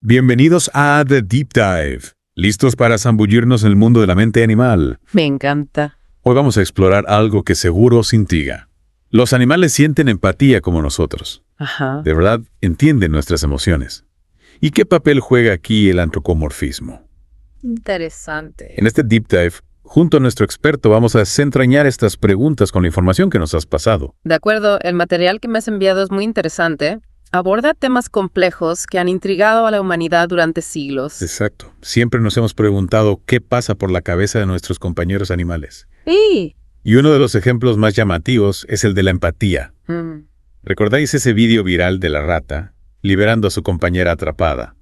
Bienvenidos a The Deep Dive. ¿Listos para zambullirnos en el mundo de la mente animal? Me encanta. Hoy vamos a explorar algo que seguro os intriga. Los animales sienten empatía como nosotros. Ajá. De verdad, entienden nuestras emociones. ¿Y qué papel juega aquí el antropomorfismo? Interesante. En este Deep Dive, junto a nuestro experto, vamos a desentrañar estas preguntas con la información que nos has pasado. De acuerdo, el material que me has enviado es muy interesante. Aborda temas complejos que han intrigado a la humanidad durante siglos. Exacto. Siempre nos hemos preguntado qué pasa por la cabeza de nuestros compañeros animales. Sí. Y uno de los ejemplos más llamativos es el de la empatía. ¿Recordáis ese vídeo viral de la rata liberando a su compañera atrapada?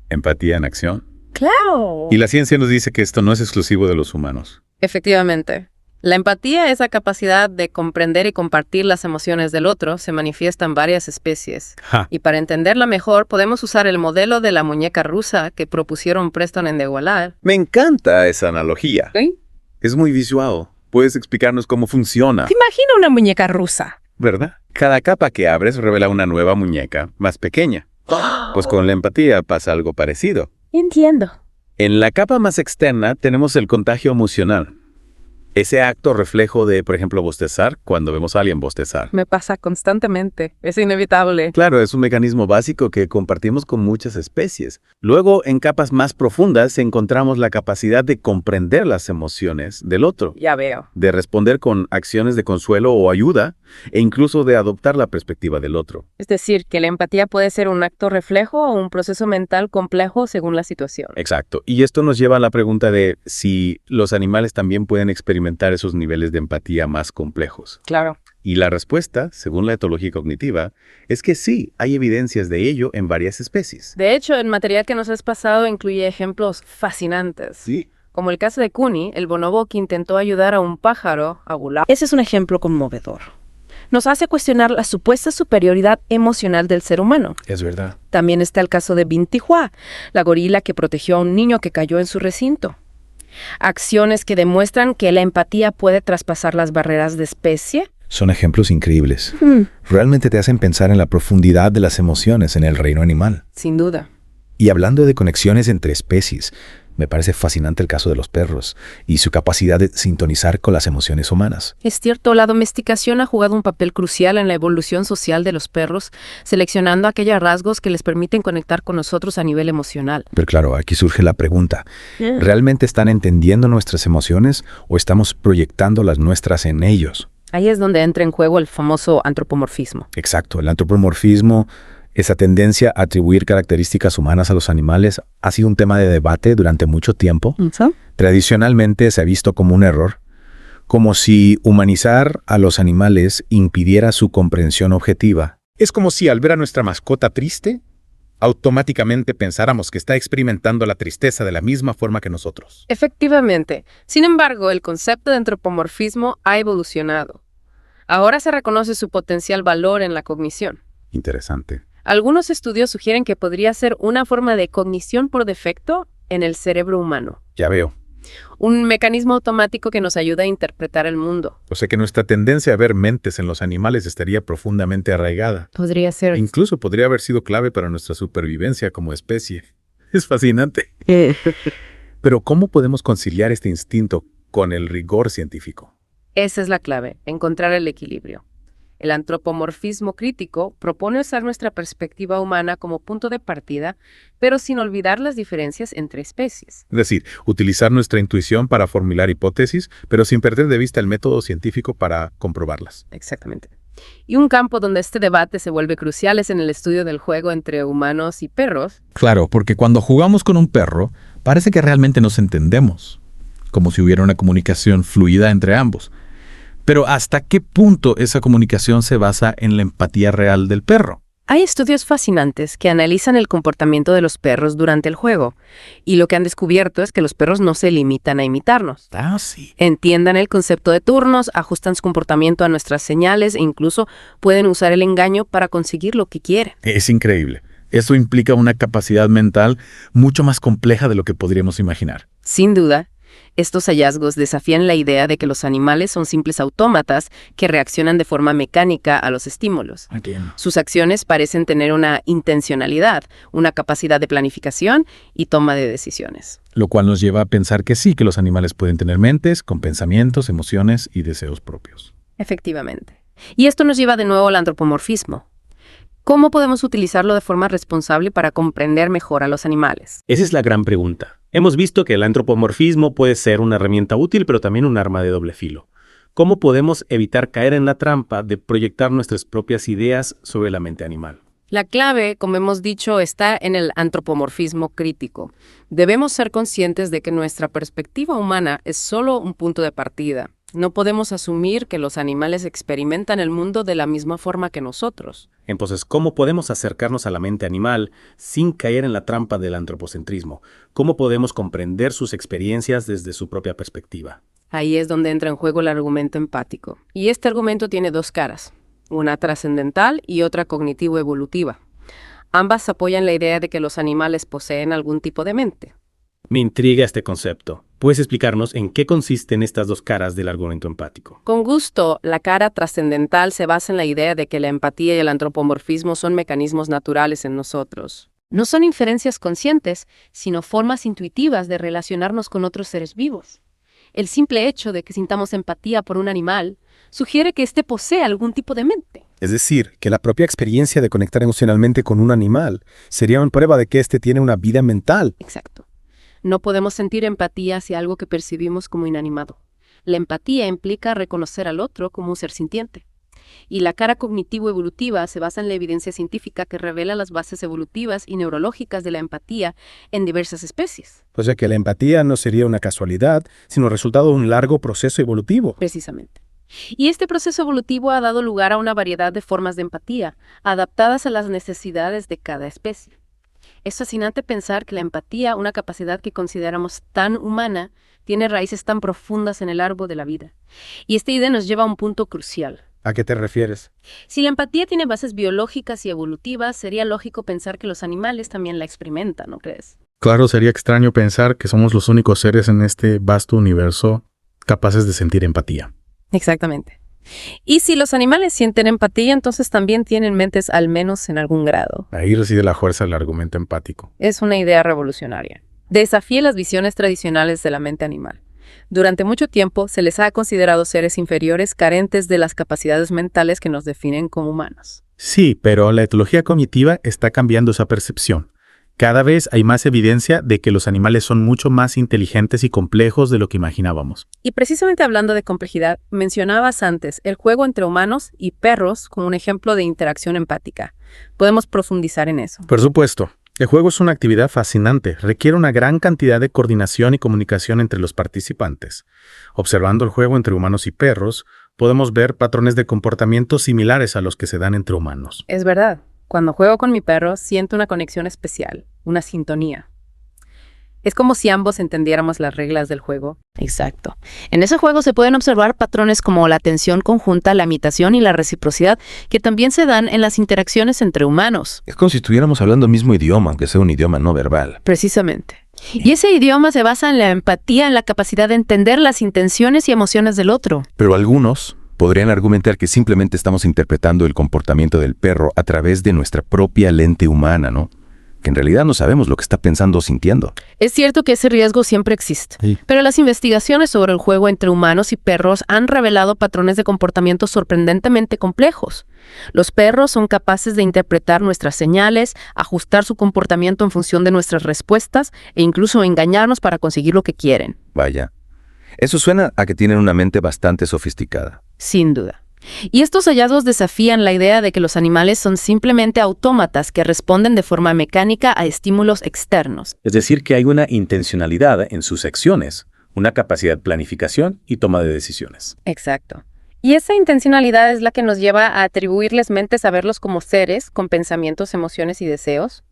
Empatía en acción. Claro. Y la ciencia nos dice que esto no es exclusivo de los humanos. Efectivamente. La empatía, esa capacidad de comprender y compartir las emociones del otro, se manifiesta en varias especies. ¡Ja! Y para entenderla mejor, podemos usar el modelo de la muñeca rusa que propusieron Preston and de Wallace. Me encanta esa analogía. ¿Sí? Es muy visual. ¿Puedes explicarnos cómo funciona? ¿Te imaginas una muñeca rusa? ¿Verdad? Cada capa que abres revela una nueva muñeca más pequeña. Pues con la empatía pasa algo parecido. Entiendo. En la capa más externa tenemos el contagio emocional. Ese acto reflejo de, por ejemplo, bostezar cuando vemos a alguien bostezar. Me pasa constantemente. Es inevitable. Claro, es un mecanismo básico que compartimos con muchas especies. Luego, en capas más profundas, encontramos la capacidad de comprender las emociones del otro, Ya veo. de responder con acciones de consuelo o ayuda, e incluso de adoptar la perspectiva del otro. Es decir, que la empatía puede ser un acto reflejo o un proceso mental complejo según la situación. Exacto. Y esto nos lleva a la pregunta de si los animales también pueden experimentar esos niveles de empatía más complejos. Claro. Y la respuesta, según la etología cognitiva, es que sí, hay evidencias de ello en varias especies. De hecho, el material que nos has pasado incluye ejemplos fascinantes. Sí. Como el caso de Kuni, el bonobo que intentó ayudar a un pájaro a volar. Ese es un ejemplo conmovedor. Nos hace cuestionar la supuesta superioridad emocional del ser humano. Es verdad. También está el caso de Binti Hua, la gorila que protegió a un niño que cayó en su recinto. Acciones que demuestran que la empatía puede traspasar las barreras de especie. Son ejemplos increíbles. Realmente te hacen pensar en la profundidad de las emociones en el reino animal. Sin duda. Y hablando de conexiones entre especies, me parece fascinante el caso de los perros y su capacidad de sintonizar con las emociones humanas. Es cierto, la domesticación ha jugado un papel crucial en la evolución social de los perros, seleccionando aquellos rasgos que les permiten conectar con nosotros a nivel emocional. Pero claro, aquí surge la pregunta. ¿Realmente están entendiendo nuestras emociones o estamos proyectando las nuestras en ellos? Ahí es donde entra en juego el famoso antropomorfismo. Exacto, el antropomorfismo, esa tendencia a atribuir características humanas a los animales, ha sido un tema de debate durante mucho tiempo. Tradicionalmente se ha visto como un error, como si humanizar a los animales impidiera su comprensión objetiva. Es como si al ver a nuestra mascota triste, automáticamente pensáramos que está experimentando la tristeza de la misma forma que nosotros. Efectivamente. Sin embargo, el concepto de antropomorfismo ha evolucionado. Ahora se reconoce su potencial valor en la cognición. Interesante. Algunos estudios sugieren que podría ser una forma de cognición por defecto en el cerebro humano. Ya veo. Un mecanismo automático que nos ayuda a interpretar el mundo. O sea que nuestra tendencia a ver mentes en los animales estaría profundamente arraigada. Podría ser. Incluso podría haber sido clave para nuestra supervivencia como especie. Es fascinante. Pero ¿cómo podemos conciliar este instinto con el rigor científico? Esa es la clave, encontrar el equilibrio. El antropomorfismo crítico propone usar nuestra perspectiva humana como punto de partida, pero sin olvidar las diferencias entre especies. Es decir, utilizar nuestra intuición para formular hipótesis, pero sin perder de vista el método científico para comprobarlas. Exactamente. Y un campo donde este debate se vuelve crucial es en el estudio del juego entre humanos y perros. Claro, porque cuando jugamos con un perro, parece que realmente nos entendemos, como si hubiera una comunicación fluida entre ambos. Pero ¿hasta qué punto esa comunicación se basa en la empatía real del perro? Hay estudios fascinantes que analizan el comportamiento de los perros durante el juego, y lo que han descubierto es que los perros no se limitan a imitarnos. Ah, sí. Entiendan el concepto de turnos, ajustan su comportamiento a nuestras señales e incluso pueden usar el engaño para conseguir lo que quieren. Es increíble. Eso implica una capacidad mental mucho más compleja de lo que podríamos imaginar. Sin duda. Estos hallazgos desafían la idea de que los animales son simples autómatas que reaccionan de forma mecánica a los estímulos. Entiendo. Sus acciones parecen tener una intencionalidad, una capacidad de planificación y toma de decisiones. Lo cual nos lleva a pensar que sí, que los animales pueden tener mentes con pensamientos, emociones y deseos propios. Efectivamente. Y esto nos lleva de nuevo al antropomorfismo. ¿Cómo podemos utilizarlo de forma responsable para comprender mejor a los animales? Esa es la gran pregunta. Hemos visto que el antropomorfismo puede ser una herramienta útil, pero también un arma de doble filo. ¿Cómo podemos evitar caer en la trampa de proyectar nuestras propias ideas sobre la mente animal? La clave, como hemos dicho, está en el antropomorfismo crítico. Debemos ser conscientes de que nuestra perspectiva humana es solo un punto de partida. No podemos asumir que los animales experimentan el mundo de la misma forma que nosotros. Entonces, ¿cómo podemos acercarnos a la mente animal sin caer en la trampa del antropocentrismo? ¿Cómo podemos comprender sus experiencias desde su propia perspectiva? Ahí es donde entra en juego el argumento empático. Y este argumento tiene dos caras, una trascendental y otra cognitivo-evolutiva. Ambas apoyan la idea de que los animales poseen algún tipo de mente. Me intriga este concepto. ¿Puedes explicarnos en qué consisten estas dos caras del argumento empático? Con gusto, la cara trascendental se basa en la idea de que la empatía y el antropomorfismo son mecanismos naturales en nosotros. No son inferencias conscientes, sino formas intuitivas de relacionarnos con otros seres vivos. El simple hecho de que sintamos empatía por un animal sugiere que éste posee algún tipo de mente. Es decir, que la propia experiencia de conectar emocionalmente con un animal sería una prueba de que éste tiene una vida mental. Exacto. No podemos sentir empatía hacia algo que percibimos como inanimado. La empatía implica reconocer al otro como un ser sintiente. Y la cara cognitivo-evolutiva se basa en la evidencia científica que revela las bases evolutivas y neurológicas de la empatía en diversas especies. O sea que la empatía no sería una casualidad, sino resultado de un largo proceso evolutivo. Precisamente. Y este proceso evolutivo ha dado lugar a una variedad de formas de empatía, adaptadas a las necesidades de cada especie. Es fascinante pensar que la empatía, una capacidad que consideramos tan humana, tiene raíces tan profundas en el árbol de la vida. Y esta idea nos lleva a un punto crucial. ¿A qué te refieres? Si la empatía tiene bases biológicas y evolutivas, sería lógico pensar que los animales también la experimentan, ¿no crees? Claro, sería extraño pensar que somos los únicos seres en este vasto universo capaces de sentir empatía. Exactamente. Y si los animales sienten empatía, entonces también tienen mentes al menos en algún grado. Ahí reside la fuerza del argumento empático. Es una idea revolucionaria. Desafía las visiones tradicionales de la mente animal. Durante mucho tiempo se les ha considerado seres inferiores carentes de las capacidades mentales que nos definen como humanos. Sí, pero la etología cognitiva está cambiando esa percepción. Cada vez hay más evidencia de que los animales son mucho más inteligentes y complejos de lo que imaginábamos. Y precisamente hablando de complejidad, mencionabas antes el juego entre humanos y perros como un ejemplo de interacción empática. ¿Podemos profundizar en eso? Por supuesto. El juego es una actividad fascinante, requiere una gran cantidad de coordinación y comunicación entre los participantes. Observando el juego entre humanos y perros, podemos ver patrones de comportamiento similares a los que se dan entre humanos. Es verdad. Cuando juego con mi perro, siento una conexión especial, una sintonía. Es como si ambos entendiéramos las reglas del juego. Exacto. En ese juego se pueden observar patrones como la atención conjunta, la imitación y la reciprocidad, que también se dan en las interacciones entre humanos. Es como si estuviéramos hablando el mismo idioma, aunque sea un idioma no verbal. Precisamente. Y ese idioma se basa en la empatía, en la capacidad de entender las intenciones y emociones del otro. Pero algunos podrían argumentar que simplemente estamos interpretando el comportamiento del perro a través de nuestra propia lente humana, ¿no? Que en realidad no sabemos lo que está pensando o sintiendo. Es cierto que ese riesgo siempre existe, Sí. pero las investigaciones sobre el juego entre humanos y perros han revelado patrones de comportamiento sorprendentemente complejos. Los perros son capaces de interpretar nuestras señales, ajustar su comportamiento en función de nuestras respuestas e incluso engañarnos para conseguir lo que quieren. Vaya. Eso suena a que tienen una mente bastante sofisticada. Sin duda. Y estos hallazgos desafían la idea de que los animales son simplemente autómatas que responden de forma mecánica a estímulos externos. Es decir, que hay una intencionalidad en sus acciones, una capacidad de planificación y toma de decisiones. Exacto. Y esa intencionalidad es la que nos lleva a atribuirles mentes a verlos como seres con pensamientos, emociones y deseos.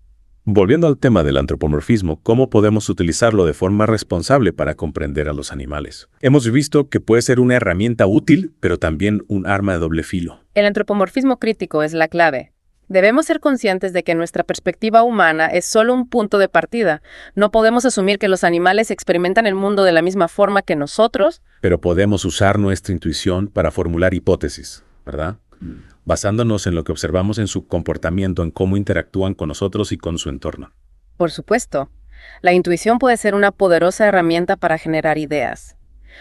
Volviendo al tema del antropomorfismo, ¿cómo podemos utilizarlo de forma responsable para comprender a los animales? Hemos visto que puede ser una herramienta útil, pero también un arma de doble filo. El antropomorfismo crítico es la clave. Debemos ser conscientes de que nuestra perspectiva humana es solo un punto de partida. No podemos asumir que los animales experimentan el mundo de la misma forma que nosotros. Pero podemos usar nuestra intuición para formular hipótesis, ¿verdad? Basándonos en lo que observamos en su comportamiento, en cómo interactúan con nosotros y con su entorno. Por supuesto, la intuición puede ser una poderosa herramienta para generar ideas.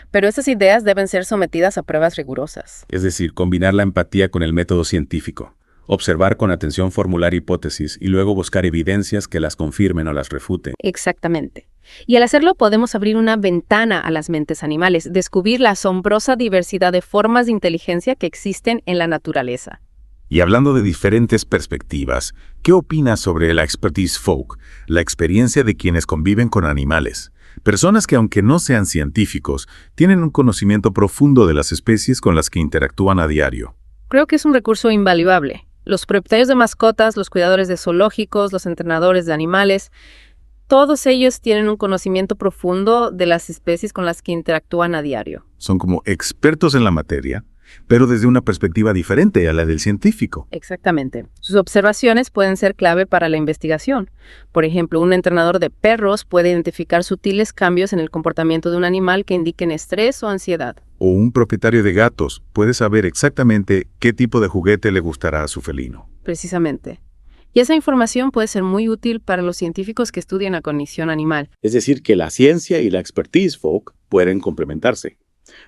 Pero esas ideas deben ser sometidas a pruebas rigurosas. Es decir, combinar la empatía con el método científico. Observar con atención, formular hipótesis y luego buscar evidencias que las confirmen o las refuten. Exactamente. Y al hacerlo podemos abrir una ventana a las mentes animales, descubrir la asombrosa diversidad de formas de inteligencia que existen en la naturaleza. Y hablando de diferentes perspectivas, ¿qué opinas sobre la expertise folk, la experiencia de quienes conviven con animales? Personas que, aunque no sean científicos, tienen un conocimiento profundo de las especies con las que interactúan a diario. Creo que es un recurso invaluable. Los propietarios de mascotas, los cuidadores de zoológicos, los entrenadores de animales, todos ellos tienen un conocimiento profundo de las especies con las que interactúan a diario. Son como expertos en la materia, pero desde una perspectiva diferente a la del científico. Exactamente. Sus observaciones pueden ser clave para la investigación. Por ejemplo, un entrenador de perros puede identificar sutiles cambios en el comportamiento de un animal que indiquen estrés o ansiedad. O un propietario de gatos puede saber exactamente qué tipo de juguete le gustará a su felino. Precisamente. Y esa información puede ser muy útil para los científicos que estudian la cognición animal. Es decir, que la ciencia y la expertise folk pueden complementarse.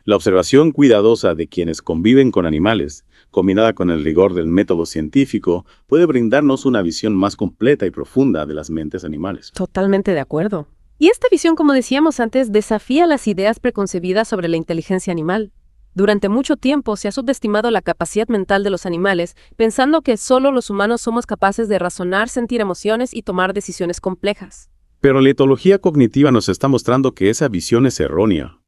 La observación cuidadosa de quienes conviven con animales, combinada con el rigor del método científico, puede brindarnos una visión más completa y profunda de las mentes animales. Totalmente de acuerdo. Y esta visión, como decíamos antes, desafía las ideas preconcebidas sobre la inteligencia animal. Durante mucho tiempo se ha subestimado la capacidad mental de los animales, pensando que solo los humanos somos capaces de razonar, sentir emociones y tomar decisiones complejas. Pero la etología cognitiva nos está mostrando que esa visión es errónea.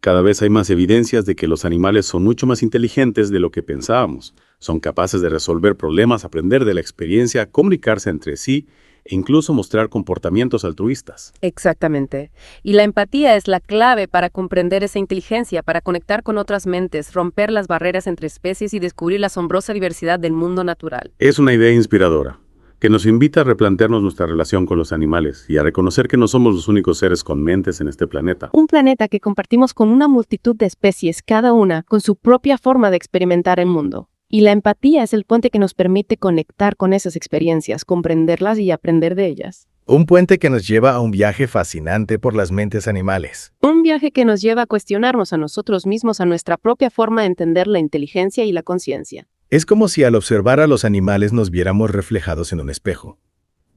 Cada vez hay más evidencias de que los animales son mucho más inteligentes de lo que pensábamos. Son capaces de resolver problemas, aprender de la experiencia, comunicarse entre sí e incluso mostrar comportamientos altruistas. Exactamente. Y la empatía es la clave para comprender esa inteligencia, para conectar con otras mentes, romper las barreras entre especies y descubrir la asombrosa diversidad del mundo natural. Es una idea inspiradora, que nos invita a replantearnos nuestra relación con los animales y a reconocer que no somos los únicos seres con mentes en este planeta. Un planeta que compartimos con una multitud de especies, cada una con su propia forma de experimentar el mundo. Y la empatía es el puente que nos permite conectar con esas experiencias, comprenderlas y aprender de ellas. Un puente que nos lleva a un viaje fascinante por las mentes animales. Un viaje que nos lleva a cuestionarnos a nosotros mismos, a nuestra propia forma de entender la inteligencia y la conciencia. Es como si al observar a los animales nos viéramos reflejados en un espejo.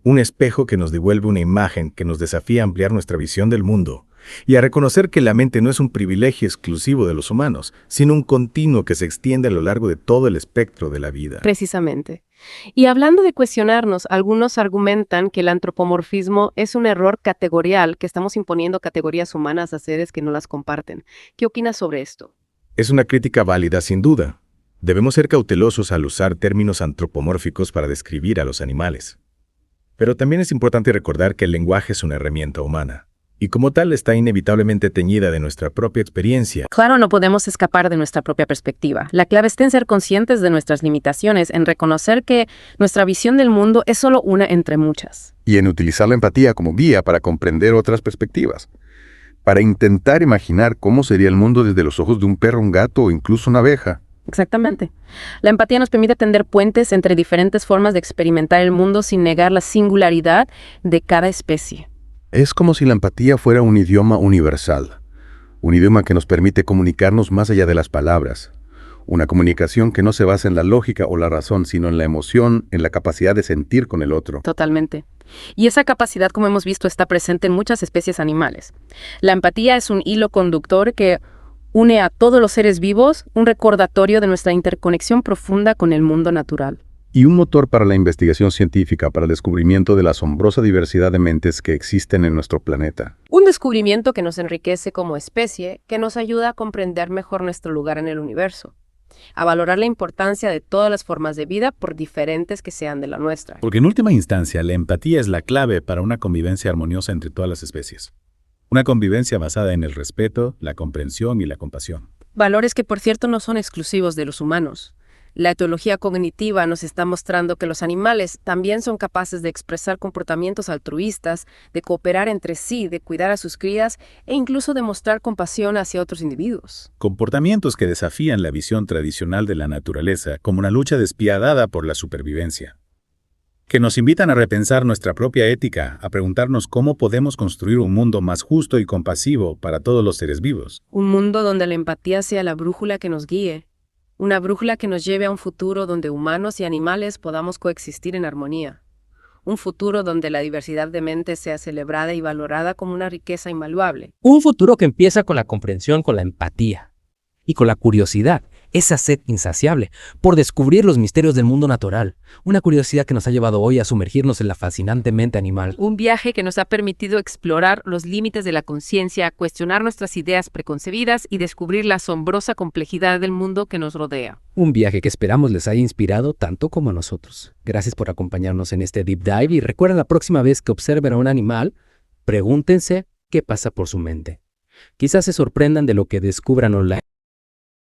Un espejo que nos devuelve una imagen que nos desafía a ampliar nuestra visión del mundo y a reconocer que la mente no es un privilegio exclusivo de los humanos, sino un continuo que se extiende a lo largo de todo el espectro de la vida. Precisamente. Y hablando de cuestionarnos, algunos argumentan que el antropomorfismo es un error categorial, que estamos imponiendo categorías humanas a seres que no las comparten. ¿Qué opinas sobre esto? Es una crítica válida, sin duda. Debemos ser cautelosos al usar términos antropomórficos para describir a los animales. Pero también es importante recordar que el lenguaje es una herramienta humana, y como tal está inevitablemente teñida de nuestra propia experiencia. Claro, no podemos escapar de nuestra propia perspectiva. La clave está en ser conscientes de nuestras limitaciones, en reconocer que nuestra visión del mundo es solo una entre muchas. Y en utilizar la empatía como guía para comprender otras perspectivas. Para intentar imaginar cómo sería el mundo desde los ojos de un perro, un gato o incluso una abeja. Exactamente. La empatía nos permite tender puentes entre diferentes formas de experimentar el mundo sin negar la singularidad de cada especie. Es como si la empatía fuera un idioma universal, un idioma que nos permite comunicarnos más allá de las palabras, una comunicación que no se basa en la lógica o la razón, sino en la emoción, en la capacidad de sentir con el otro. Totalmente. Y esa capacidad, como hemos visto, está presente en muchas especies animales. La empatía es un hilo conductor que une a todos los seres vivos, un recordatorio de nuestra interconexión profunda con el mundo natural. Y un motor para la investigación científica, para el descubrimiento de la asombrosa diversidad de mentes que existen en nuestro planeta. Un descubrimiento que nos enriquece como especie, que nos ayuda a comprender mejor nuestro lugar en el universo, a valorar la importancia de todas las formas de vida, por diferentes que sean de la nuestra. Porque en última instancia, la empatía es la clave para una convivencia armoniosa entre todas las especies. Una convivencia basada en el respeto, la comprensión y la compasión. Valores que, por cierto, no son exclusivos de los humanos. La etología cognitiva nos está mostrando que los animales también son capaces de expresar comportamientos altruistas, de cooperar entre sí, de cuidar a sus crías e incluso de mostrar compasión hacia otros individuos. Comportamientos que desafían la visión tradicional de la naturaleza como una lucha despiadada por la supervivencia. Que nos invitan a repensar nuestra propia ética, a preguntarnos cómo podemos construir un mundo más justo y compasivo para todos los seres vivos. Un mundo donde la empatía sea la brújula que nos guíe. Una brújula que nos lleve a un futuro donde humanos y animales podamos coexistir en armonía. Un futuro donde la diversidad de mente sea celebrada y valorada como una riqueza invaluable. Un futuro que empieza con la comprensión, con la empatía y con la curiosidad, esa sed insaciable por descubrir los misterios del mundo natural. Una curiosidad que nos ha llevado hoy a sumergirnos en la fascinante mente animal. Un viaje que nos ha permitido explorar los límites de la conciencia, cuestionar nuestras ideas preconcebidas y descubrir la asombrosa complejidad del mundo que nos rodea. Un viaje que esperamos les haya inspirado tanto como a nosotros. Gracias por acompañarnos en este Deep Dive y recuerden la próxima vez que observen a un animal, pregúntense qué pasa por su mente. Quizás se sorprendan de lo que descubran online.